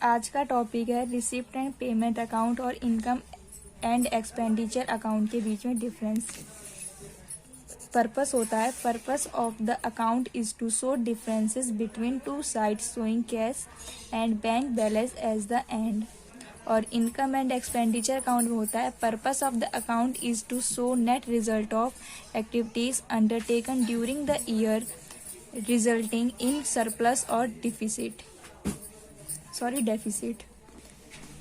आज का टॉपिक है रिसिप्ट एंड पेमेंट अकाउंट और इनकम एंड एक्सपेंडिचर अकाउंट के बीच में डिफरेंस। पर्पस होता है, purpose of the account is to show differences between two sides showing cash and bank balance as the end. और इनकम एंड एक्सपेंडिचर अकाउंट में होता है, purpose of the account is to show net result of activities undertaken during the year resulting in surplus और deficit.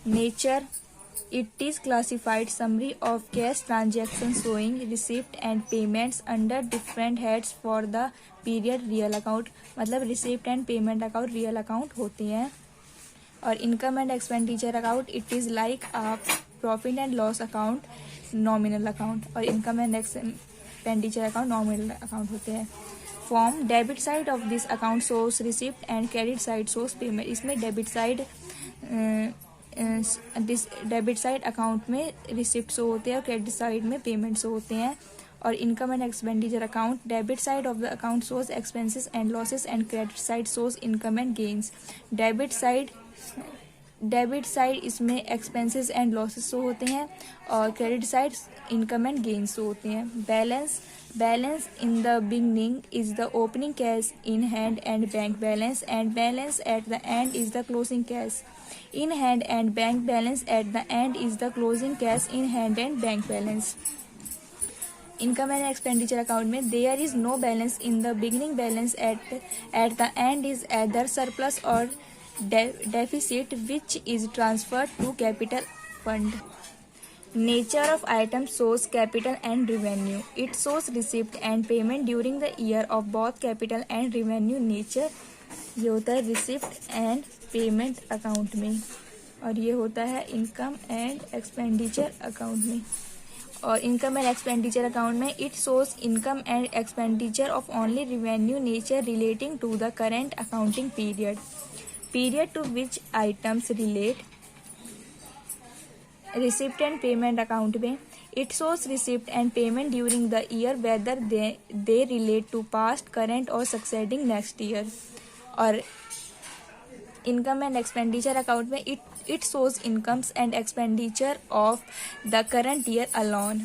Nature, it is classified summary of cash transactions showing receipt and payments under different heads for the period real account। मतलब receipt and payment account real account होते हैं। और income and expenditure account it is like a profit and loss account nominal account. और income and expenditure account nominal account होते हैं। Form debit side of this account source receipt and credit side source payment. इसमें debit side account में receipt show होते हैं और credit side में payment show होते हैं। और income and expenditure account debit side of the account shows expenses and losses and credit side shows income and gains. Debit side इसमें expenses and losses show होते हैं और credit side income and gains show होते हैं। Balance in the beginning is the opening cash in hand and bank balance and balance at the end is the closing cash in hand and bank balance at the end is the closing cash in hand and bank balance. Income and expenditure account में there is no balance in the beginning balance at the end is either surplus or deficit which is transferred to capital fund. Nature of item shows capital and revenue. It shows receipt and payment during the year of both capital and revenue nature. ये होता है receipt and payment account में और ये होता है income and expenditure account में। और इनकम एंड एक्सपेंडिचर अकाउंट में it shows income and expenditure of only revenue nature relating to the current accounting period to which items relate। receipt and payment account में it shows receipt and payment during the year whether they relate to past, current or succeeding next year। और income and expenditure account में it shows incomes and expenditure of the current year alone।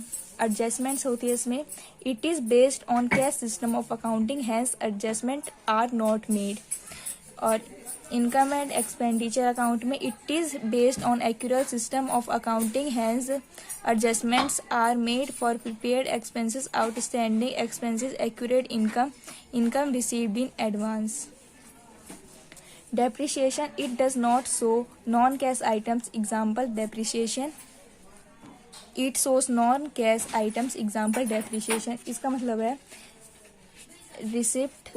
adjustments होती है इसमें it is based on cash system of accounting hence adjustment are not made। और income and expenditure account में it is based on accurate system of accounting hence adjustments are made for prepaid expenses outstanding expenses accurate income received in advance. Depreciation it does not show non cash items example depreciation it shows non cash items example depreciation. इसका मतलब है receipt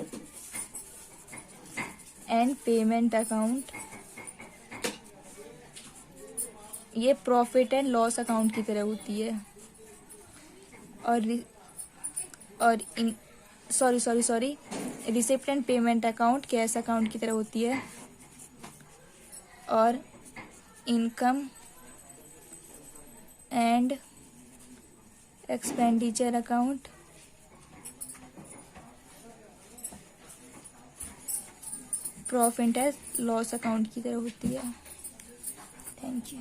and payment account ये profit and loss account की तरह होती है। और receipt and payment account cash account की तरह होती है। और income and expenditure account profit and loss account की तरह होती है। Thank you.